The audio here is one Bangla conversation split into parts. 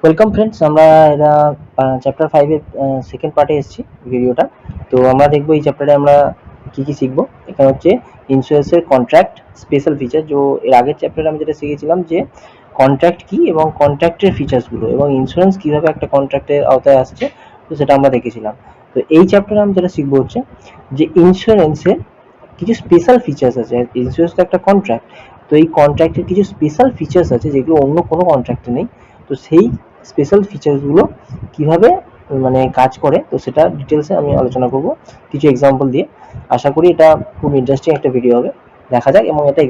ওয়েলকাম ফ্রেন্ডস, আমরা এটা চ্যাপ্টার 5 এর সেকেন্ড পার্টে এসেছি ভিডিওটা। তো আমরা দেখবো এই চ্যাপ্টারে আমরা কি কি শিখবো। এখানে হচ্ছে ইন্স্যুরেন্সের কন্ট্রাক্ট স্পেশাল ফিচার। যে এর আগের চ্যাপ্টারে আমি যেটা শিখেছিলাম যে কন্ট্রাক্ট কি এবং কন্ট্রাক্টের ফিচার্সগুলো এবং ইন্স্যুরেন্স কিভাবে একটা কন্ট্রাক্টের আওতায় আসছে, তো সেটা আমরা দেখেছিলাম। তো এই চ্যাপ্টারে আমি যেটা শিখবো হচ্ছে যে ইন্স্যুরেন্সের কিছু স্পেশাল ফিচার্স আছে। ইন্স্যুরেন্স তো একটা কন্ট্রাক্ট, তো এই কন্ট্রাক্টের কিছু স্পেশাল ফিচার্স আছে যেগুলো অন্য কোনো কন্ট্রাক্টে নেই। তো সেই স্পেশাল ফিচার্সগুলো কিভাবে মানে কাজ করে, তো সেটা ডিটেলসে আমি আলোচনা করব কিছু এক্সাম্পল দিয়ে। আশা করি এটা খুব ইন্টারেস্টিং একটা ভিডিও হবে, দেখা যাক। এবং এটা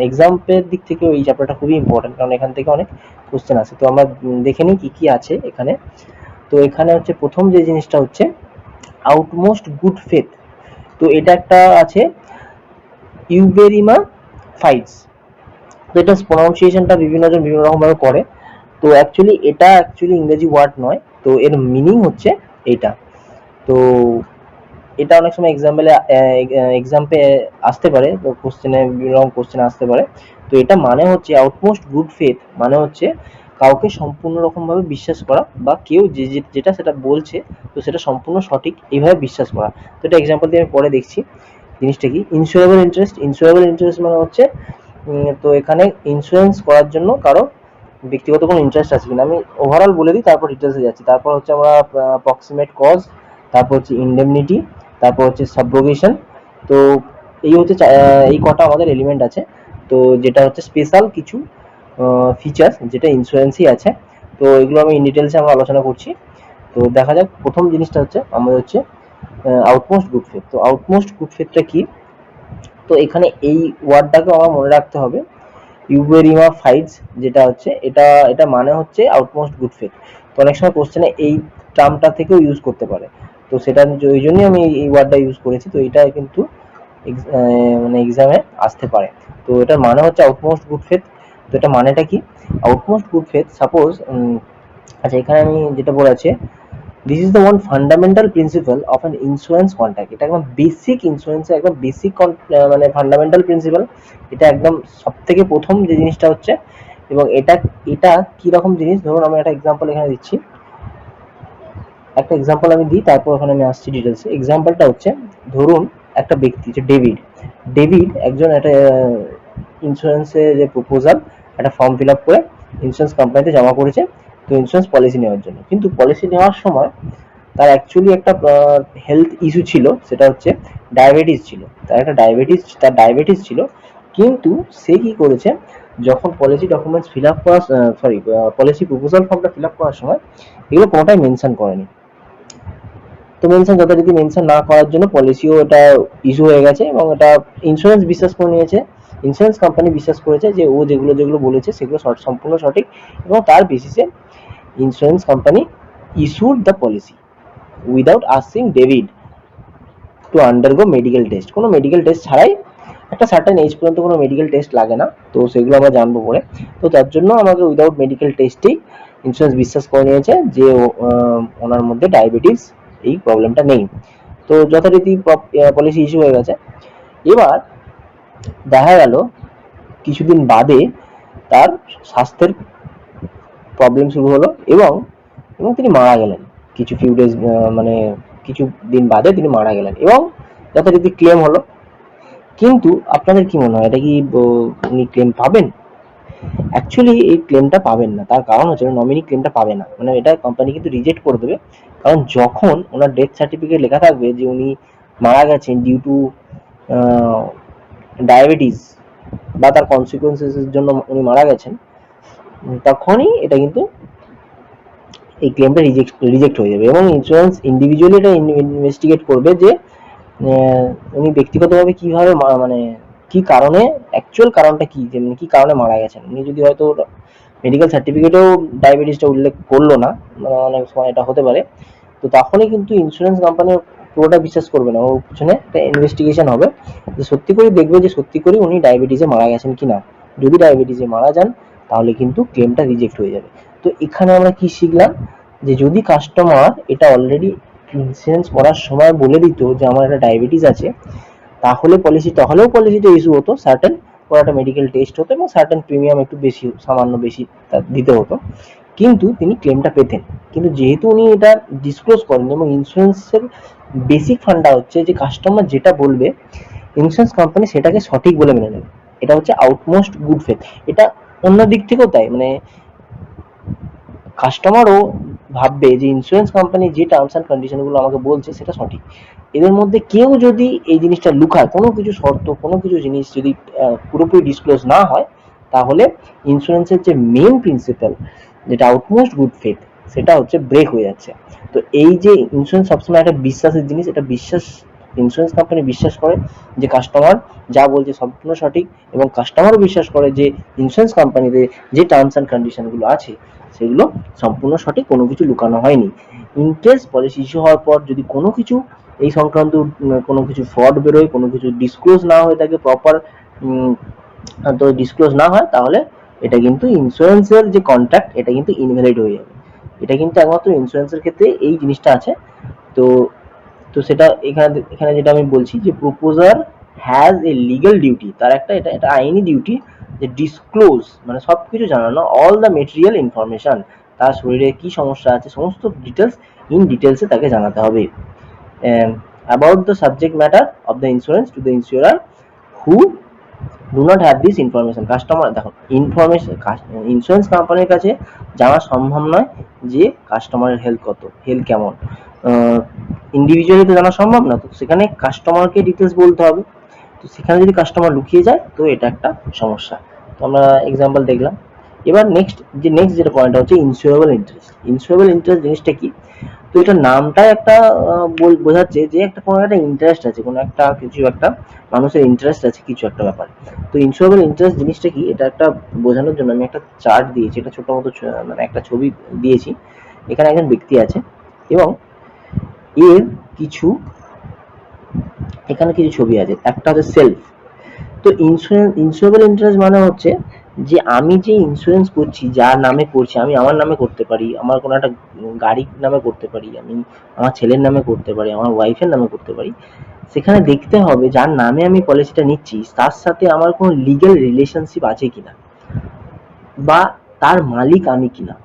এক্সাম্পলের দিক থেকে এই চ্যাপ্টারটা খুবই ইম্পর্টেন্ট, কারণ এখান থেকে অনেক কোশ্চেন আছে। তো আমরা দেখে নিই কি কি আছে এখানে। তো এখানে হচ্ছে প্রথম যে জিনিসটা হচ্ছে আউটমোস্ট গুড ফেথ। তো এটা একটা আছে ইউবেরিমা ফাইটস। তো এটা প্রনাউন্সিয়েশনটা বিভিন্ন জন বিভিন্ন রকম ভাবে করে। তো এটা অ্যাকচুয়ালি ইংরেজি ওয়ার্ড নয়, তো এর মিনিং হচ্ছে এটা। তো এটা অনেক সময় এক্সাম্পে আসতে পারে, তো কোশ্চেনে বিভিন্ন রকম কোশ্চেন আসতে পারে। তো এটা মানে হচ্ছে আউটমোস্ট গুড ফেথ, মানে হচ্ছে কাউকে সম্পূর্ণ রকম ভাবে বিশ্বাস করা, বা কেউ যেটা সেটা বলছে তো সেটা সম্পূর্ণ সঠিক এইভাবে বিশ্বাস করা। তো এটা এক্সাম্পল দিয়ে আমি পরে দেখছি জিনিসটা কি। ইন্স্যুরেবল ইন্টারেস্ট মানে হচ্ছে তো এখানে ইন্স্যুরেন্স করার জন্য কারো ব্যক্তিগত কোনো ইন্টারেস্ট আছে কিনা, আমি ওভারঅল বলে দিই, তারপর ডিটেলসে যাচ্ছি। তারপর হচ্ছে আমরা প্রক্সিমেট কজ, তারপর হচ্ছে ইন্ডেমনিটি, তারপর হচ্ছে সাবরোগেশন। তো এই হচ্ছে এই কটা আমাদের এলিমেন্ট আছে। তো যেটা হচ্ছে স্পেশাল কিছু ফিচার্স যেটা ইন্স্যুরেন্সই আছে। তো এগুলো আমি ইন ডিটেলসে আমরা আলোচনা করছি। তো দেখা যাক, প্রথম জিনিসটা হচ্ছে আমাদের হচ্ছে আউটমোস্ট গুড ফেথ। তো আউটমোস্ট গুড ফেথটা কি, তো এখানে এই ওয়ার্ডটাকে আমার মনে রাখতে হবে, ইউবেরিমা ফাইটস, যেটা হচ্ছে এটা এটা মানে হচ্ছে আউটমোস্ট গুড ফেথ। তো অনেক সময় কোশ্চেনে এই টার্মটা থেকেও ইউজ করতে পারে, তো সেটা ওই জন্যই আমি এই ওয়ার্ডটা ইউজ করেছি। তো এটা কিন্তু মানে এক্সামে আসতে পারে। তো এটার মানে হচ্ছে আউটমোস্ট গুড ফেথ। তো এটা মানেটা কি, আউটমোস্ট গুড ফেথ সাপোজ, আচ্ছা এখানে আমি যেটা বলেছি, this is the one fundamental principal of an insurance contract. এটা একদম বেসিক ইন্স্যুরেন্সের একদম বেসিক মানে ফান্ডামেন্টাল প্রিন্সিপাল। এটা একদম সব থেকে প্রথম যে জিনিসটা হচ্ছে। এবং এটা এটা কি রকম জিনিস, ধরুন আমি একটা এক্সাম্পল এখানে দিচ্ছি, একটা এক্সাম্পল আমি দিই, তারপর ওখানে আমি আসছি ডিটেলসে। এক্সাম্পলটা হচ্ছে, ধরুন একটা ব্যক্তি যে ডেভিড ডেভিড একজন একটা ইন্স্যুরেন্সের যে প্রপোজাল, একটা ফর্ম ফিল আপ করে ইন্স্যুরেন্স কোম্পানিতে জমা করেছে, তো ইন্স্যুরেন্স পলিসি নেওয়ার জন্য। কিন্তু পলিসি নেওয়ার সময় তার অ্যাকচুয়ালি একটা হেলথ ইস্যু ছিল, সেটা হচ্ছে ডায়াবেটিস ছিল। তার ডায়াবেটিস ছিল। কিন্তু সে কি করেছে, যখন পলিসি ডকুমেন্টস ফিল আপ করা, পলিসি প্রপোজাল ফর্মটা ফিল আপ করার সময় এগুলো কোনোটাই মেনশন করেনি। তো যথারীতি মেনশন না করার জন্য পলিসিও এটা ইস্যু হয়ে গেছে, এবং এটা ইন্স্যুরেন্স বিশ্বাস করে নিয়েছে। ইন্স্যুরেন্স কোম্পানি বিশ্বাস করেছে যে ও যেগুলো যেগুলো বলেছে সেগুলো সম্পূর্ণ সঠিক, এবং তার বেসিসে insurance company issued the policy without asking David to undergo medical test. কোনো মেডিকেল টেস্ট ছাড়াই, একটা সার্টেন এজ পর্যন্ত কোনো মেডিকেল টেস্ট লাগে না, তো সেগুলো আমরা জানবো পরে। তো তার জন্য আমাকে উইদাউট মেডিকেল টেস্টেই ইন্স্যুরেন্স বিশ্বাস করে নিয়েছে যে ওনার মধ্যে ডায়াবেটিস এই প্রবলেমটা নেই। তো যথারীতি পলিসি ইস্যু হয়ে গেছে। এবার দেখা গেল কিছুদিন বাদে তার স্বাস্থ্যের প্রবলেম শুরু হলো, এবং তিনি মারা গেলেন। ফিউ ডেজ মানে কিছু দিন বাদে তিনি মারা গেলেন, এবং যথারীতি ক্লেম হলো। কিন্তু আপনাদের কি মনে হয়, এটা কি উনি ক্লেম পাবেন? অ্যাকচুয়ালি এই ক্লেমটা পাবেন না। তার কারণ হচ্ছে নমিনি ক্লেমটা পাবে না, মানে এটা কোম্পানি কিন্তু রিজেক্ট করে দেবে। কারণ যখন ওনার ডেথ সার্টিফিকেট লেখা থাকবে যে উনি মারা গেছেন ডিউ টু ডায়াবেটিস বা তার কনসিকুয়েন্সেসের জন্য উনি মারা গেছেন, তখনই এটা কিন্তু এই ক্লেমটা রিজেক্ট হয়ে যাবে। এবং ইন্স্যুরেন্স ইন্ডিভিজুয়ালি এটা ইনভেস্টিগেট করবে যে উনি ব্যক্তিগতভাবে কিভাবে মানে কি কারণে, অ্যাকচুয়াল কারণটা কি, যে কি কারণে মারা গেছেন। উনি যদি হয়তো মেডিকেল সার্টিফিকেটেও ডায়াবেটিসটা উল্লেখ করলো না, মানে অনেক সময় এটা হতে পারে, তো তখনই কিন্তু ইন্স্যুরেন্স কোম্পানি পুরোটা বিশ্বাস করবে না, ওর পিছনে একটা ইনভেস্টিগেশন হবে, যে সত্যি করে দেখবে যে সত্যি করে উনি ডায়াবেটিসে মারা গেছেন কিনা। যদি ডায়াবেটিসে মারা যান তাহলে কিন্তু ক্লেমটা রিজেক্ট হয়ে যাবে। তো এখানে আমরা কি শিখলাম, যে যদি কাস্টমার এটা অলরেডি ইন্স্যুরেন্স করার সময় বলে দিত যে আমার একটা ডায়াবেটিস আছে, তাহলেও পলিসিটা ইস্যু হতো, সার্টেন কোনো একটা মেডিকেল টেস্ট হতো এবং সার্টেন প্রিমিয়াম একটু বেশি, সামান্য বেশি দিতে হতো, কিন্তু তিনি ক্লেমটা পেতেন। কিন্তু যেহেতু উনি এটা ডিসক্লোজ করেন, এবং ইন্স্যুরেন্সের বেসিক ফান্ডা হচ্ছে যে কাস্টমার যেটা বলবে ইন্স্যুরেন্স কোম্পানি সেটাকে সঠিক বলে মেনে নেবে, এটা হচ্ছে আউটমোস্ট গুড ফেথ। এটা অন্য দিক থেকেও তাই, মানে কাস্টমারও ভাববে যে ইন্স্যুরেন্স কোম্পানি যে টার্মস অ্যান্ড কন্ডিশনগুলো আমাকে বলছে সেটা সঠিক। এদের মধ্যে কেউ যদি এই জিনিসটা লুকায়, কোনো কিছু শর্ত, কোনো কিছু জিনিস যদি পুরোপুরি ডিসক্লোজ না হয়, তাহলে ইন্স্যুরেন্সের যে মেন প্রিন্সিপাল, যেটা আউটমোস্ট গুড ফেথ, সেটা হচ্ছে ব্রেক হয়ে যাচ্ছে। তো এই যে ইন্স্যুরেন্স সবসময় একটা বিশ্বাসের জিনিস, এটা বিশ্বাস, ইন্স্যুরেন্স কোম্পানি বিশ্বাস করে যে কাস্টমার যা বলছে সম্পূর্ণ সঠিক, এবং কাস্টমারও বিশ্বাস করে যে ইন্স্যুরেন্স কোম্পানিতে যে টার্মস অ্যান্ড কন্ডিশনগুলো আছে সেগুলো সম্পূর্ণ সঠিক, কোনো কিছু লুকানো হয়নি। ইনকেস পলিসি ইস্যু হওয়ার পর যদি কোনো কিছু এই সংক্রান্ত কোনো কিছু ফ্রড বেরোয়, কোনো কিছু ডিসক্লোজ না হয়ে থাকে প্রপার, তো ডিসক্লোজ না হয়, তাহলে এটা কিন্তু ইন্স্যুরেন্সের যে কন্ট্রাক্ট এটা কিন্তু ইনভ্যালিড হয়ে যাবে। এটা কিন্তু একমাত্র ইন্স্যুরেন্সের ক্ষেত্রে এই জিনিসটা আছে। তো তো সেটা এখানে যেটা আমি বলছি যে proposer has a legal duty, তার একটা এটা আইনি ডিউটি যে ডিসক্লোজ, মানে সবকিছু জানানো, অল দ্য মেটেরিয়াল ইনফরমেশন, তার শরীরে কি সমস্যা আছে সমস্ত ডিটেলস ডিটেলসে তাকে জানাতে হবে। About the subject matter of the insurance to the ইন্স্যুরার who do not have this information. Customer দেখো, ইনফরমেশন ইন্স্যুরেন্স কোম্পানির কাছে জানা সম্ভব নয় যে কাস্টমারের হেলথ কেমন, ইন্ডিভিজুয়ালি তো জানা সম্ভব না, তো সেখানে কাস্টমারকে ডিটেলস বলতে হবে। তো সেখানে যদি কাস্টমার লুকিয়ে যায় তো এটা একটা সমস্যা। তো আমরা এক্সাম্পল দেখলাম। এবার নেক্সট যেটা পয়েন্ট হচ্ছে ইন্স্যুরেবল ইন্টারেস্ট জিনিসটা কি? তো এটা নামটাই একটা বোঝাচ্ছে যে একটা কোনো একটা ইন্টারেস্ট আছে, কোনো একটা কিছু একটা মানুষের ইন্টারেস্ট আছে কিছু একটা ব্যাপারে। তো ইন্স্যুরেবল ইন্টারেস্ট জিনিসটা কি, এটা একটা বোঝানোর জন্য আমি একটা চার্ট দিয়েছি, এটা ছোট মতো মানে একটা ছবি দিয়েছি। এখানে একজন ব্যক্তি আছে এবং এর কিছু এখানে কিছু ছবি আছে, একটা হচ্ছে সেলফ। তো ইন্স্যুরেবল ইন্টারেস্ট মানে হচ্ছে যে আমি যে ইন্স্যুরেন্স করছি, যার নামে করছি, আমি আমার নামে করতে পারি, আমার কোনো একটা গাড়ির নামে করতে পারি, আমি আমার ছেলের নামে করতে পারি, আমার ওয়াইফের নামে করতে পারি। সেখানে দেখতে হবে যার নামে আমি পলিসিটা নিচ্ছি তার সাথে আমার কোনো লিগ্যাল রিলেশনশিপ আছে কিনা, বা তার মালিক আমি কিনা,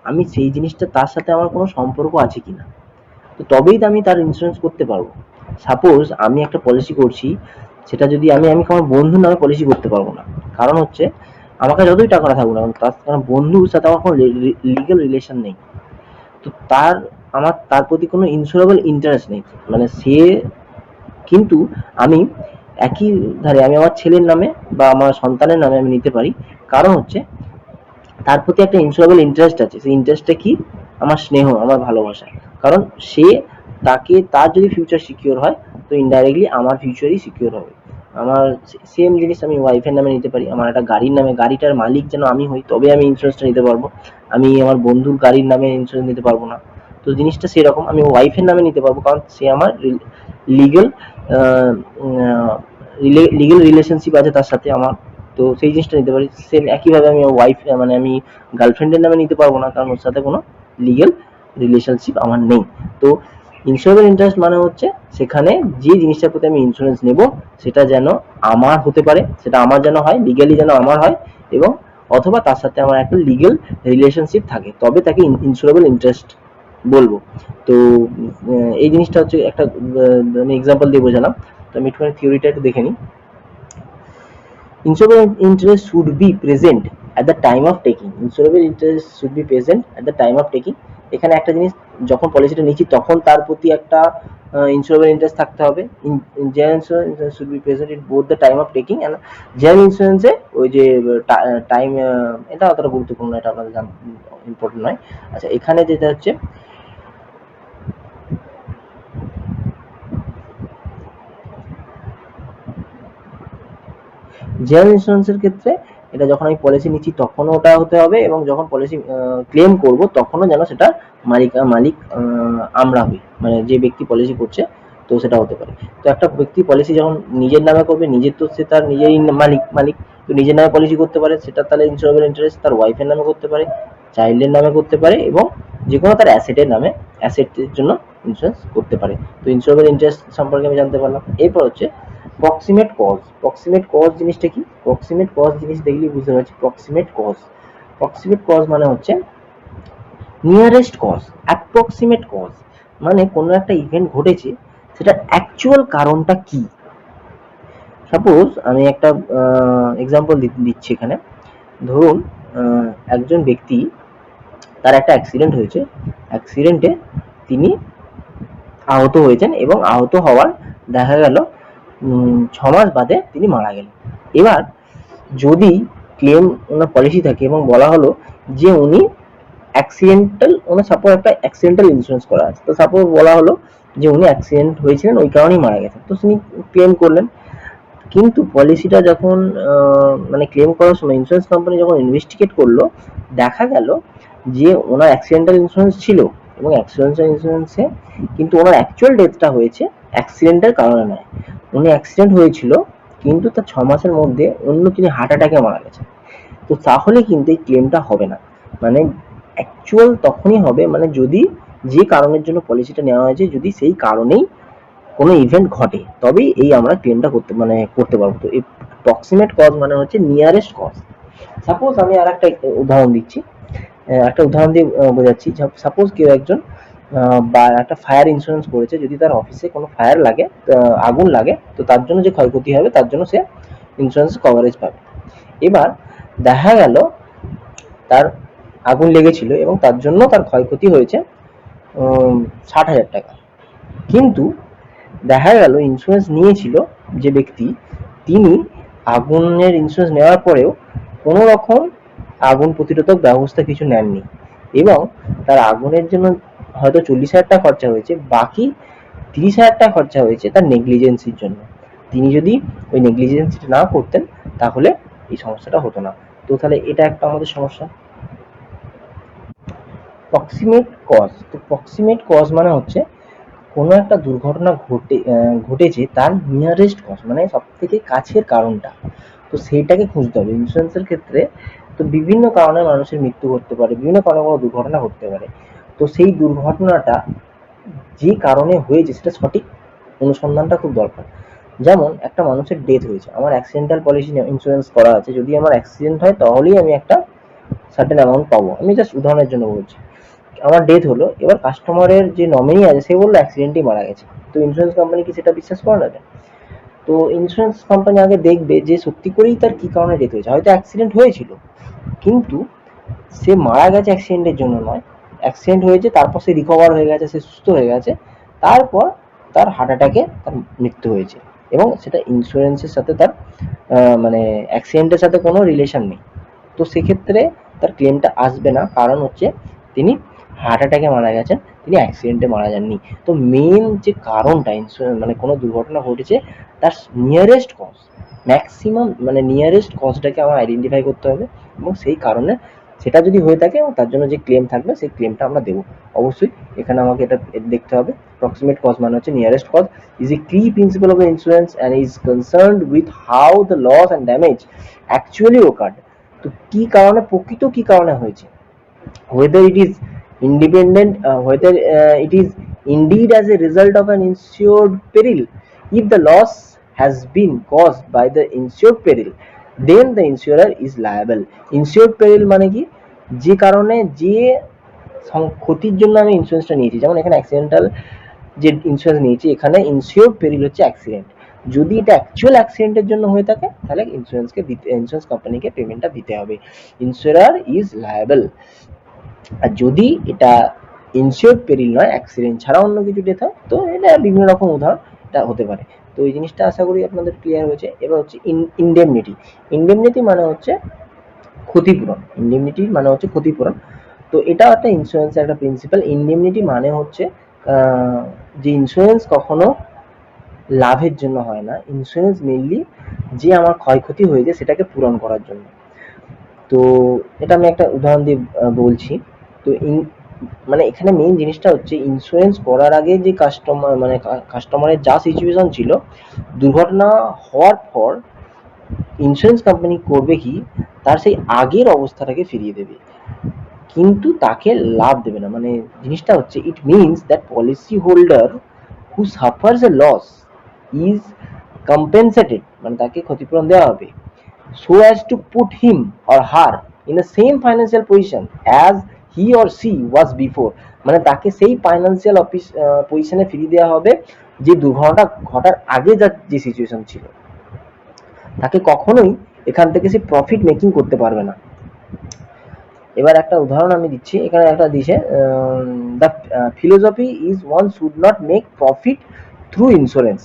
আমি সেই জিনিসটা তার সাথে আমার কোনো সম্পর্ক আছে কিনা, তো তবেই তো আমি তার ইন্স্যুরেন্স করতে পারবো। সাপোজ আমি একটা পলিসি করছি, সেটা যদি আমি আমার বন্ধুর নামে পলিসি করতে পারবো না, কারণ হচ্ছে আমাকে যতই টাকাটা থাকুক না, কারণ বন্ধুর সাথে আমার কোনো লিগ্যাল রিলেশন নেই, তো তার প্রতি কোনো ইন্স্যুরেবল ইন্টারেস্ট নেই, মানে সে, কিন্তু আমি একই ধারে আমি আমার ছেলের নামে বা আমার সন্তানের নামে আমি নিতে পারি, কারণ হচ্ছে তার প্রতি একটা ইন্স্যুরেবল ইন্টারেস্ট আছে। সেই ইন্টারেস্টটা কি? আমার স্নেহ, আমার ভালোবাসা। কারণ সে, তার যদি ফিউচার সিকিউর হয় তো ইনডাইরেক্টলি আমার ফিউচারই সিকিউর হবে। আমার সেম জিনিস আমি ওয়াইফের নামে নিতে পারি, আমার একটা গাড়ির নামে, গাড়িটার মালিক যেন আমি হই, তবে আমি ইন্স্যুরেন্সটা নিতে পারবো। আমি আমার বন্ধুর গাড়ির নামে ইন্স্যুরেন্স নিতে পারবো না। তো জিনিসটা সেরকম, আমি ওয়াইফের নামে নিতে পারবো কারণ সে আমার লিগেল লিগেল রিলেশনশিপ আছে তার সাথে আমার, তো সেই জিনিসটা নিতে পারি। সেম একইভাবে আমি ওয়াইফ, মানে আমি গার্লফ্রেন্ডের নামে নিতে পারবো না, কারণ ওর সাথে কোনো লিগেল রিলেশনশিপ আমার নেই। তো ইন্স্যুরেবল ইন্টারেস্ট মানে হচ্ছে সেখানে যে জিনিসটার প্রতি আমি ইন্স্যুরেন্স নেব সেটা যেন আমার হতে পারে, সেটা আমার যেন হয়, লিগালি যেন আমার হয়, এবং অথবা তার সাথে আমার একটা লিগেল রিলেশনশিপ থাকে, তবে তাকে ইন্স্যুরেবল ইন্টারেস্ট বলবো। তো এই জিনিসটা হচ্ছে একটা আমি এক্সাম্পল দিয়ে বোঝালাম। তো আমি একটুখানি থিওরিটা একটু দেখে নিই। Insurable interest should be present at the time of taking. Insurable interest should be present at the time of taking. এখানে একটা জিনিস, যখন পলিসিটা নিচ্ছি তখন তার প্রতি একটা ইন্স্যুরেবল ইন্টারেস্ট থাকতে হবে। General insurance should be present in both the time of taking and general ইন্স্যুরেন্সে ওই যে টাইম, এটা অতটা গুরুত্বপূর্ণ, এটা আপনাদের ইম্পর্টেন্ট নয়। আচ্ছা, এখানে যেটা হচ্ছে জেনারেল ইন্স্যুরেন্সের ক্ষেত্রে এটা যখন আমি পলিসি নিচ্ছি তখনও ওটা হতে হবে, এবং যখন পলিসি ক্লেম করব তখনও যেন সেটা মালিক আমরা হই, মানে যে ব্যক্তি পলিসি করছে, তো সেটা হতে পারে। তো একটা ব্যক্তি পলিসি যখন নিজের নামে করবে, নিজের তো সে তার নিজেরই মালিক, তো নিজের নামে পলিসি করতে পারে, সেটা তাহলে ইন্স্যুরেবল ইন্টারেস্ট তার ওয়াইফের নামে করতে পারে, চাইল্ডের নামে করতে পারে, এবং যে কোনো তার অ্যাসেটের নামে, অ্যাসেটের জন্য ইন্স্যুরেন্স করতে পারে। তো ইন্স্যুরেবল ইন্টারেস্ট সম্পর্কে আমি জানতে পারলাম। এরপর হচ্ছে প্রক্সিমেট কজ, প্রক্সিমেট কজ জিনিসটা কি? প্রক্সিমেট কজ জিনিস দেখলেই বুঝতে পারছি। প্রক্সিমেট কজ, প্রক্সিমেট কজ মানে হচ্ছে নিয়ারেস্ট কজ, অ্যাপ্রক্সিমেট কজ মানে কোনো একটা ইভেন্ট ঘটেছে সেটার অ্যাকচুয়াল কারণটা কি। সাপোজ আমি একটা এক্সাম্পল দিচ্ছি এখানে। ধরুন একজন ব্যক্তি, তার একটা অ্যাক্সিডেন্ট হয়েছে, অ্যাক্সিডেন্টে তিনি আহত হয়েছেন এবং আহত হওয়ার দেখা গেল 6 মাস বাদে তিনি মারা গেলেন। এবার যদি ক্লেম ওনার পলিসি থাকে এবং বলা হলো যে উনি অ্যাক্সিডেন্টাল, ওনার সাপোজ একটা অ্যাক্সিডেন্টাল ইন্স্যুরেন্স করা আছে, তো সাপোজ বলা হলো যে উনি অ্যাক্সিডেন্ট হয়েছিলেন ওই কারণেই মারা গেছেন, তো তিনি ক্লেম করলেন। কিন্তু পলিসিটা যখন মানে ক্লেম করার সময় ইন্স্যুরেন্স কোম্পানি যখন ইনভেস্টিগেট করলো, দেখা গেল যে ওনার অ্যাক্সিডেন্টাল ইন্স্যুরেন্স ছিল এবং অ্যাক্সিডেন্টাল ইন্স্যুরেন্সে কিন্তু ওনার অ্যাকচুয়াল ডেথটা হয়েছে অ্যাক্সিডেন্টের কারণে নয়। উনি অ্যাক্সিডেন্ট হয়েছিল কিন্তু তার 6 মাসের মধ্যে অন্য তিনি হার্ট অ্যাটাকে মারা গেছেন। তো তাহলে কিন্তু এই ক্লেমটা হবে না। মানে অ্যাকচুয়াল তখনই হবে মানে যদি যে কারণের জন্য পলিসিটা নেওয়া হয়েছে যদি সেই কারণেই কোনো ইভেন্ট ঘটে, তবেই এই আমরা ক্লেমটা করতে পারবো। তো এই প্রক্সিমেট কজ মানে হচ্ছে নিয়ারেস্ট কজ। সাপোজ আমি আর একটা উদাহরণ দিচ্ছি, একটা উদাহরণ দিয়ে বোঝাচ্ছি। সাপোজ কেউ একজন বা একটা ফায়ার ইন্স্যুরেন্স করেছে, যদি তার অফিসে কোনো ফায়ার লাগে, আগুন লাগে, তো তার জন্য যে ক্ষয়ক্ষতি হবে তার জন্য সে ইন্স্যুরেন্স কভারেজ পাবে। এবার দেখা গেল তার আগুন লেগেছিল এবং তার জন্য তার ক্ষয়ক্ষতি হয়েছে 60,000 টাকা। কিন্তু দেখা গেল ইন্স্যুরেন্স নিয়েছিল যে ব্যক্তি, তিনি আগুনের ইন্স্যুরেন্স নেওয়ার পরেও কোনো রকম আগুন প্রতিরোধক ব্যবস্থা কিছু নেননি এবং তার আগুনের জন্য হয়তো 40,000 টাকা খরচা হয়েছে, বাকি 30,000 টাকা খরচা হয়েছে তার নেগলিজেন্সির জন্য। তিনি যদি ওই নেগলিজেন্সিটা না করতেন তাহলে এই সমস্যাটা হতো না। তো তাহলে এটা একটা আমাদের সমস্যা। প্রক্সিমেট কজ, তো প্রক্সিমেট কজ মানে হচ্ছে কোনো একটা দুর্ঘটনা ঘটেছে তার নিয়ারেস্ট কজ মানে সব থেকে কাছের কারণটা, তো সেইটাকে খুঁজতে হবে ইন্স্যুরেন্সের ক্ষেত্রে। তো বিভিন্ন কারণে মানুষের মৃত্যু ঘটতে পারে, বিভিন্ন কারণে কোনো দুর্ঘটনা ঘটতে পারে, তো সেই দুর্ঘটনাটা যে কারণে হয়েছে সেটা সঠিক অনুসন্ধানটা খুব দরকার। যেমন একটা মানুষের ডেথ হয়েছে, আমার অ্যাক্সিডেন্টাল পলিসি ইন্স্যুরেন্স করা আছে, যদি আমার অ্যাক্সিডেন্ট হয় তাহলেই আমি একটা সার্টেন অ্যামাউন্ট পাবো। আমি জাস্ট উদাহরণের জন্য বলছি। আমার ডেথ হলো, এবার কাস্টমারের যে নমিনি আছে সে বললো অ্যাক্সিডেন্টেই মারা গেছে, তো ইন্স্যুরেন্স কোম্পানি কি সেটা বিশ্বাস করে নেবে? তো ইন্স্যুরেন্স কোম্পানি আগে দেখবে যে সত্যি করেই তার কি কারণে ডেথ হয়েছে। হয়তো অ্যাক্সিডেন্ট হয়েছিল কিন্তু সে মারা গেছে অ্যাক্সিডেন্টের জন্য নয়, অ্যাক্সিডেন্ট হয়েছে তারপর সে রিকভার হয়ে গেছে, সে সুস্থ হয়ে গেছে, তারপর তার হার্ট অ্যাটাকে তার মৃত্যু হয়েছে এবং সেটা ইন্স্যুরেন্সের সাথে তার মানে অ্যাক্সিডেন্টের সাথে কোনো রিলেশন নেই। তো সেক্ষেত্রে তার ক্লেমটা আসবে না, কারণ হচ্ছে তিনি হার্ট অ্যাটাকে মারা গেছেন, তিনি অ্যাক্সিডেন্টে মারা যাননি। তো মেন যে কারণটা মানে কোনো দুর্ঘটনা ঘটেছে তার নিয়ারেস্ট কজ, ম্যাক্সিমাম মানে নিয়ারেস্ট কজটাকে আমার আইডেন্টিফাই করতে হবে এবং সেই কারণে সেটা যদি হয়ে থাকে এবং তার জন্য যে ক্লেম থাকবে সেই ক্লেমটা আমরা দেবো। অবশ্যই এখানে আমাকে এটা দেখতে হবে। প্রক্সিমেট কজ মানে হচ্ছে nearest cause is a key principle of the insurance and is concerned with how the loss and damage actually occurred। তো কি কারণে, প্রকৃত কি কারণে হয়েছে, whether it is independent, whether it is indeed as a result of an insured peril. If the loss has been caused by the insured peril, then the insurer is liable। insured peril মানে কি, যে কারণে যে ক্ষতির জন্য আমি ইন্স্যুরেন্সটা নিয়েছি, যেমন এখানে অ্যাক্সিডেন্টাল যে ইন্স্যুরেন্স নিয়েছি, এখানে ইনসিওর্ড পেরিল হচ্ছে অ্যাক্সিডেন্ট। যদি এটা অ্যাকচুয়াল অ্যাক্সিডেন্টের জন্য হয়ে থাকে তাহলে ইন্স্যুরেন্স কোম্পানিকে পেমেন্টটা দিতে হবে, ইন্স্যুরার ইজ লায়াবল। আর যদি এটা ইনসিওর্ড পেরিল নয়, অ্যাক্সিডেন্ট ছাড়া অন্য কিছু ডেথ হয়, তো এটা বিভিন্ন রকম উদাহরণ এটা হতে পারে। তো এই জিনিসটা আশা করি আপনাদের ক্লিয়ার হয়েছে। এবার হচ্ছে ইনডেমনিটি। ইনডেমনিটি মানে হচ্ছে ক্ষতিপূরণ, ইনডেমনিটি মানে হচ্ছে ক্ষতিপূরণ। তো এটা একটা ইন্স্যুরেন্সের একটা প্রিন্সিপাল। ইনডেমনিটি মানে হচ্ছে যে ইন্স্যুরেন্স কখনো লাভের জন্য হয় না, ইন্স্যুরেন্স মেনলি যে আমার ক্ষয়ক্ষতি হয়েছে সেটাকে পূরণ করার জন্য। তো এটা আমি একটা উদাহরণ দিয়ে বলছি। তো মানে এখানে মেইন জিনিসটা হচ্ছে ইন্স্যুরেন্স করার আগে যে কাস্টমারের যা সিচুয়েশন ছিল, দুর্ঘটনা হওয়ার পর ইন্স্যুরেন্স কোম্পানি করবে কি, তার সেই আগের অবস্থাটাকে ফিরিয়ে দেবে কিন্তু তাকে লাভ দেবে না। মানে জিনিসটা হচ্ছে it means that policy holder who suffers a loss is compensated মানে তাকে ক্ষতিপূরণ দেওয়া হবে, so as to put him or her in the same financial position as he or she was before, মানে তাকে সেই ফাইন্যান্সিয়াল পজিশনে ফিরিয়ে দেওয়া হবে যে দুর্ঘটনাটা ঘটার আগে যে সিচুয়েশন ছিল। তাকে কখনোই এখান থেকে সে প্রফিট মেকিং করতে পারবে না। এবার একটা উদাহরণ আমি দিচ্ছি, এখানে একটা দিছে, the philosophy is one should not make profit through insurance.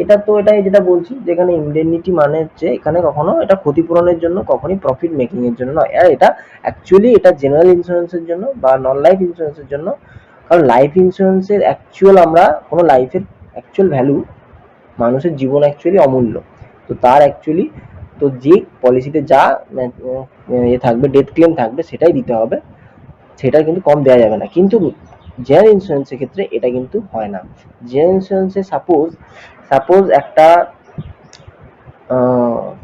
এটাই যেটা বলছি, যেখানে ইন্ডেমনিটি মানে হচ্ছে এখানে কখনো এটা ক্ষতিপূরণের জন্য, কখনোই প্রফিট মেকিং এর জন্য নয়। আর এটা অ্যাকচুয়ালি এটা জেনারেল ইন্স্যুরেন্সের জন্য বা নন লাইফ ইন্স্যুরেন্সের জন্য, কারণ লাইফ ইন্স্যুরেন্সের অ্যাকচুয়াল আমরা কোনো লাইফের অ্যাকচুয়াল ভ্যালু, মানুষের জীবন অ্যাকচুয়ালি অমূল্য, তো তার অ্যাকচুয়ালি তো যে পলিসিতে যা থাকবে, ডেথ ক্লেম থাকবে, সেটাই দিতে হবে, সেটা কিন্তু কম দেওয়া যাবে না। কিন্তু জেনারেল ইন্স্যুরেন্সের ক্ষেত্রে এটা কিন্তু হয় না। জেনারেল ইন্স্যুরেন্সে সাপোজ একটা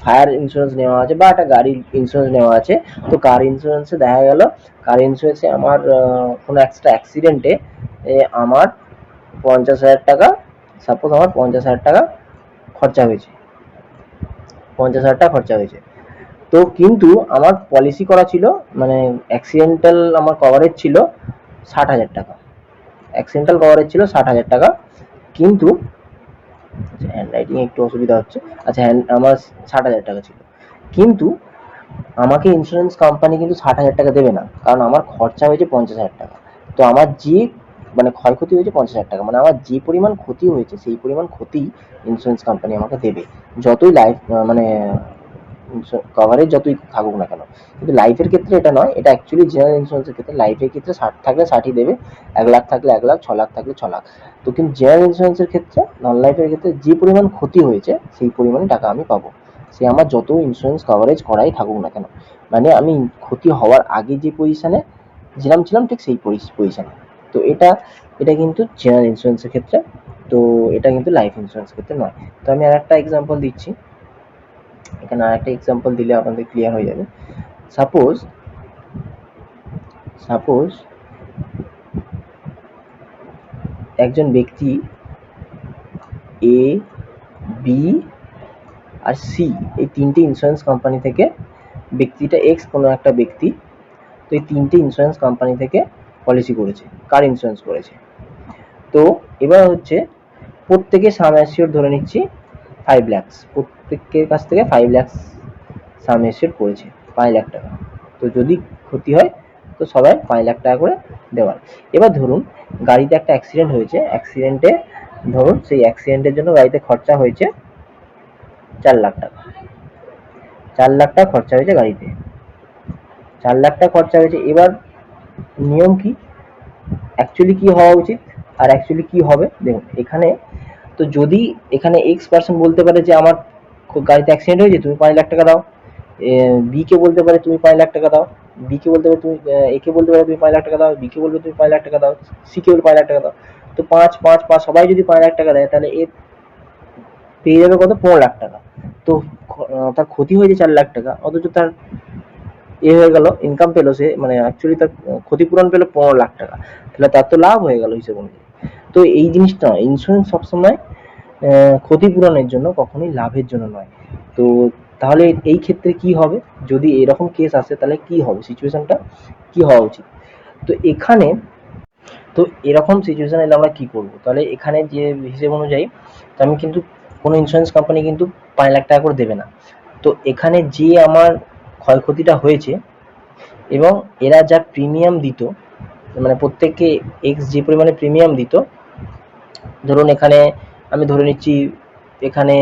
ফায়ার ইন্স্যুরেন্স নেওয়া আছে বা একটা গাড়ির ইন্স্যুরেন্স নেওয়া আছে, তো কার ইন্স্যুরেন্সে দেখা গেল, কার ইন্স্যুরেন্সে আমার কোনো একটা অ্যাক্সিডেন্টে আমার 50,000 টাকা, সাপোজ আমার 50,000 টাকা খরচা হয়েছে, 50,000 টাকা খরচা হয়েছে। তো কিন্তু আমার পলিসি করা ছিল, মানে অ্যাক্সিডেন্টাল আমার কভারেজ ছিল 60,000 টাকা, অ্যাক্সিডেন্টাল কভারেজ ছিল 60,000 টাকা, কিন্তু হ্যান্ড রাইটিং একটু অসুবিধা হচ্ছে, আচ্ছা আমার 60,000 টাকা ছিল, কিন্তু আমাকে ইন্স্যুরেন্স কোম্পানি কিন্তু 60,000 টাকা দেবে না, কারণ আমার খরচা হয়েছে 50,000 টাকা। তো আমার যে মানে ক্ষয়ক্ষতি হয়েছে 50,000 টাকা, মানে আমার যে পরিমাণ ক্ষতি হয়েছে সেই পরিমাণ ক্ষতি ইন্স্যুরেন্স কোম্পানি আমাকে দেবে, যতই লাইফ মানে কভারেজ যতই থাকুক না কেন। কিন্তু লাইফের ক্ষেত্রে এটা নয়, এটা অ্যাকচুয়ালি জেনারেল ইন্স্যুরেন্সের ক্ষেত্রে লাইফের ক্ষেত্রে 60 থাকলে 60ই দেবে, 1 লাখ থাকলে 1 লাখ, 6 লাখ থাকলে 6 লাখ। তো কিন্তু জেনারেল ইন্স্যুরেন্সের ক্ষেত্রে, নন লাইফের ক্ষেত্রে যে পরিমাণ ক্ষতি হয়েছে সেই পরিমাণে টাকা আমি পাবো, সে আমার যত ইন্স্যুরেন্স কভারেজ করাই থাকুক না কেন, মানে আমি ক্ষতি হওয়ার আগে যে পজিশনে যেরকম ছিলাম ঠিক সেই পজিশনে। তো এটা কিন্তু জেনারেল ইন্স্যুরেন্সের ক্ষেত্রে, তো এটা কিন্তু লাইফ ইন্স্যুরেন্স ক্ষেত্রে নয়। তো আমি আর একটা এক্সাম্পল দিচ্ছি, এখানে আর একটা এক্সাম্পল দিলে আপনাদের ক্লিয়ার হয়ে যাবে। সাপোজ একজন ব্যক্তি এ, বি আর সি, এই তিনটে ইন্স্যুরেন্স কোম্পানি থেকে, ব্যক্তিটা এক্স কোনো একটা ব্যক্তি, তো এই তিনটে ইন্স্যুরেন্স কোম্পানি থেকে পলিসি করেছে, কার ইন্স্যুরেন্স করেছে। তো এবার হচ্ছে প্রত্যেকে সাম অ্যাসিওর ধরে নিচ্ছি 5 lakhs, প্রত্যেকের কাছ থেকে 5 lakhs সাম অ্যাসিওর করেছে, 5 লাখ টাকা। তো যদি ক্ষতি হয় তো সবাই 5 লাখ টাকা করে দেওয়ার। এবার ধরুন গাড়িতে একটা অ্যাক্সিডেন্ট হয়েছে, অ্যাক্সিডেন্টে ধরুন সেই অ্যাক্সিডেন্টের জন্য গাড়িতে খরচা হয়েছে 4 লাখ টাকা, 4 লাখ টাকা খরচা হয়েছে গাড়িতে, 4 লাখ টাকা খরচা হয়েছে। এবার নিয়ম কি, অ্যাকচুয়ালি কি হওয়া উচিত আর অ্যাকচুয়ালি কি হবে, দেখুন এখানে তো যদি এখানে এক্স পার্সন বলতে পারে যে আমার গাড়িতে অ্যাক্সিডেন্ট হয়েছে, তুমি 5 লাখ টাকা দাও, বি কে বলতে পারে তুমি 5 লাখ টাকা দাও, বি কে বলতে পারে তুমি, এ কে বলতে পারে তুমি 5 লাখ টাকা দাও, বি কে বলবে তুমি 5 লাখ টাকা দাও, সি কে বলবে 5 লাখ টাকা দাও। তো 5 5 5 সবাই যদি 5 লাখ টাকা দেয়, তাহলে এ পেয়ে যাবে কত, 15 লাখ টাকা। তো তার ক্ষতি হয়েছে 4 লাখ টাকা, অথচ তার হয়ে গেল, ইনকাম পেলো সে, মানে অ্যাকচুয়ালি তার ক্ষতিপূরণ পেলো 15 লাখ টাকা, তাহলে তার তো লাভ হয়ে গেল হিসেব অনুযায়ী। তো এই জিনিসটা ইন্স্যুরেন্স সবসময় ক্ষতিপূরণের জন্য, কখনোই লাভের জন্য নয়। তো তাহলে এই ক্ষেত্রে কি হবে, যদি এরকম কেস আসে তাহলে কি হবে, সিচুয়েশনটা কি হওয়া উচিত। তো এখানে তো এরকম সিচুয়েশন এলে আমরা কি করব, তাহলে এখানে যে হিসেব অনুযায়ী, তো আমি কিন্তু কোনো ইন্স্যুরেন্স কোম্পানি কিন্তু 5 লাখ টাকা করে দেবে না। তো এখানে যে আমার ক্ষয়ক্ষতিটা হয়েছে এবং এরা যা প্রিমিয়াম দিত, মানে প্রত্যেককে এক্স যে পরিমাণে প্রিমিয়াম দিত, ধরুন এখানে আমি ধরে নিচ্ছি, এখানে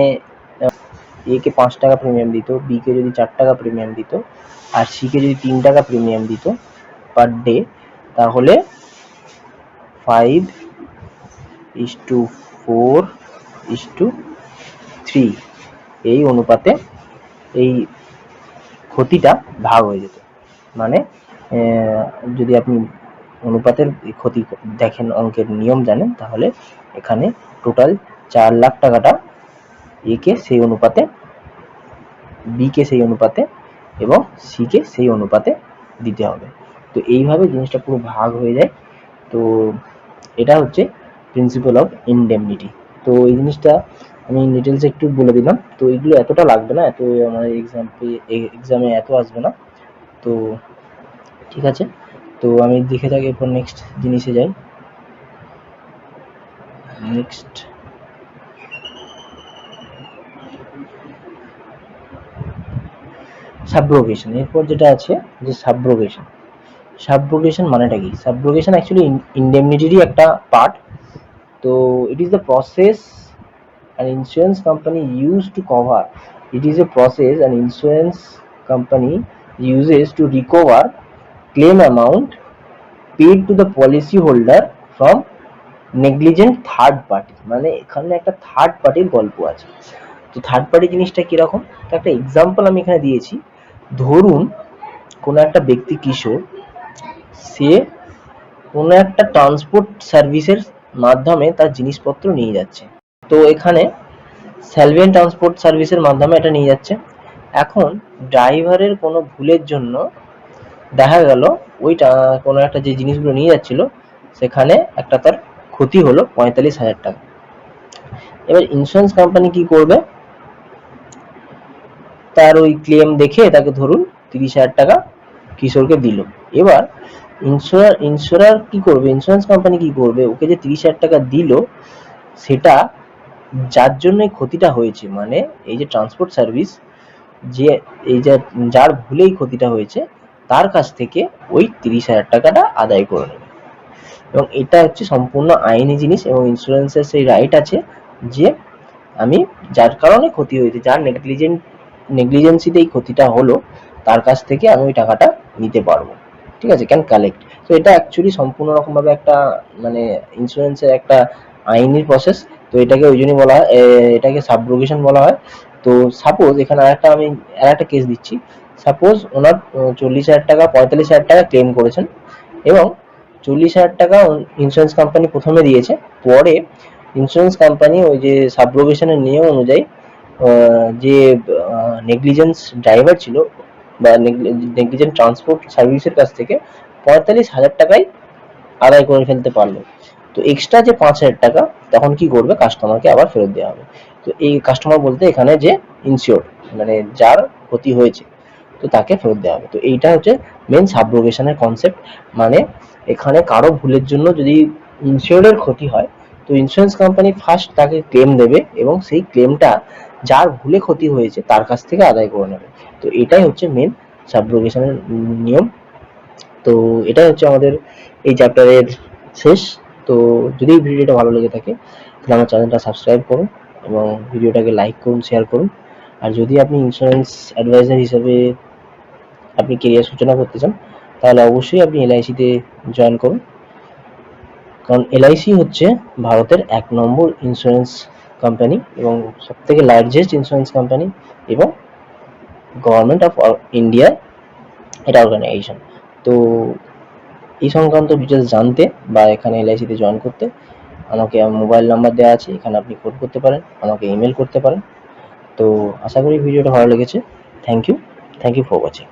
এ কে 5 টাকা প্রিমিয়াম দিত, বি কে যদি 4 টাকা প্রিমিয়াম দিত, আর সি কে যদি 3 টাকা প্রিমিয়াম দিত পার ডে, তাহলে 5:4:3 এই অনুপাতে এই ক্ষতিটা ভাগ হয়ে যেত। মানে যদি আপনি অনুপাতের ক্ষতি দেখেন, অঙ্কের নিয়ম জানেন, তাহলে এখানে টোটাল 4 লাখ টাকাটা এ কে সেই অনুপাতে, বি কে সেই অনুপাতে এবং সি কে সেই অনুপাতে দিতে হবে। তো এইভাবে জিনিসটা পুরো ভাগ হয়ে যায়। তো এটা হচ্ছে প্রিন্সিপাল অফ ইনডেমনিটি। তো এই জিনিসটা আমি ডিটেলস একটু বলে দিলাম। তো এগুলো এতটা লাগবে না, এত আমার এক্সামে এত আসবে না। তো ঠিক আছে, তো আমি দেখে থাকি। এরপর নেক্সট জিনিসে যাই। নেক্সট সাবরোগেশন। এরপর যেটা আছে যে সাবরোগেশন। সাবরোগেশন মানেটা কি? সাবরোগেশন অ্যাকচুয়ালি ইন্ডেমনিটিরই একটা পার্ট। তো it is the process an insurance company used to cover. It is a process an insurance company uses to recover claim amount paid to the policy holder from negligent third party। মানে এখানে একটা থার্ড পার্টির গল্প আছে। তো থার্ড পার্টি জিনিসটা কিরকম, তো একটা এক্সাম্পল আমি এখানে দিয়েছি। ধরুন কোনো একটা ব্যক্তি কিশোর, সে কোনো একটা ট্রান্সপোর্ট সার্ভিসের মাধ্যমে তার জিনিসপত্র নিয়ে যাচ্ছে। তো এখানে স্যালভিয়ান ট্রান্সপোর্ট সার্ভিসের মাধ্যমে এটা নিয়ে যাচ্ছে। এখন ড্রাইভারের কোনো ভুলের জন্য দেখা গেল ওইটা কোনো একটা যে জিনিসগুলো নিয়ে যাচ্ছিল সেখানে একটা তার ক্ষতি হলো 45,000 টাকা। এবার ইন্স্যুরেন্স কোম্পানি কি করবে, তার ওই ক্লেম দেখে তাকে ধরুন 30,000 টাকা কিশোরকে দিল। এবার ইন্স্যুরার কি করবে, ইন্স্যুরেন্স কোম্পানি কি করবে, ওকে যে 30,000 টাকা দিল সেটা যার জন্য ক্ষতিটা হয়েছে, মানে এই যে ট্রান্সপোর্ট সার্ভিস, যে এই যে যার ভুলেই ক্ষতিটা হয়েছে তার কাছ থেকে ওই 30,000 টাকাটা আদায় করে নেবে। এবং এটা হচ্ছে সম্পূর্ণ আইনি জিনিস, এবং ইন্স্যুরেন্সের সেই রাইট আছে যে আমি যার কারণে ক্ষতি হয়েছে, যার নেগলিজেন্সিতে এই ক্ষতিটা হলো, তার কাছ থেকে আমি ওই টাকাটা নিতে পারবো। ঠিক আছে, ক্যান কালেক্ট। তো এটা অ্যাকচুয়ালি সম্পূর্ণ রকমভাবে একটা মানে ইন্স্যুরেন্সের একটা আইনি প্রসেস। তো এটাকে ওই জন্যই বলা হয়, এটাকে সাবরোগেশন বলা হয়। তো সাপোজ এখানে আমি আরেকটা কেস দিচ্ছি। সাপোজ ওনার 40,000 টাকা 45,000 টাকা ক্লেম করেছেন, এবং 40,000 টাকা ইন্স্যুরেন্স কোম্পানি প্রথমে দিয়েছে। পরে ইন্স্যুরেন্স কোম্পানি ওই যে সাবরোগেশনের নিয়ম অনুযায়ী যে নেগলিজেন্স ড্রাইভার ছিল বা নেগলিজেন্ট ট্রান্সপোর্ট সার্ভিসের কাছ থেকে 45,000 টাকাই আদায় করে ফেলতে পারলো। তো এক্সট্রা যে 5,000 টাকা তখন কি করবে, কাস্টমারকে আবার ফেরত দেওয়া হবে। তো এই কাস্টমার বলতে এখানে যে ইনসিওর্ড, মানে যার ক্ষতি হয়েছে, তো তাকে ফেরত দেওয়া হবে। তো এইটা হচ্ছে মেন সাবরোগেশনের কনসেপ্ট। মানে এখানে কারো ভুলের জন্য যদি ইনসিওর্ডের ক্ষতি হয়, তো ইন্স্যুরেন্স কোম্পানি ফার্স্ট তাকে ক্লেম দেবে, এবং সেই ক্লেমটা যার ভুলে ক্ষতি হয়েছে তার কাছ থেকে আদায় করে নেবে। তো এটাই হচ্ছে মেন সাবরোগেশনের নিয়ম। তো এটাই হচ্ছে আমাদের এই চ্যাপ্টারের শেষ। তো যদি ভিডিওটা ভালো লেগে থাকে তাহলে আমার চ্যানেলটা সাবস্ক্রাইব করুন এবং ভিডিওটাকে লাইক করুন, শেয়ার করুন। আর যদি আপনি ইন্স্যুরেন্স অ্যাডভাইজার হিসেবে আপনি কেরিয়ার সূচনা করতে চান, তাহলে অবশ্যই আপনি এলআইসিতে জয়েন করুন। কারণ এলআইসি হচ্ছে ভারতের 1 নম্বর ইন্স্যুরেন্স কোম্পানি এবং সবথেকে লার্জেস্ট ইন্স্যুরেন্স কোম্পানি, এবং গভর্নমেন্ট অফ ইন্ডিয়ার এটা অর্গানাইজেশন। তো এই সংক্রান্ত ডিটেলস জানতে বা এখানে এলআইসিতে জয়েন করতে আমাকে মোবাইল নাম্বার দেওয়া আছে, এখানে আপনি ফোন করতে পারেন, আমাকে ইমেল করতে পারেন। তো আশা করি ভিডিওটা ভালো লেগেছে। Thank you for watching.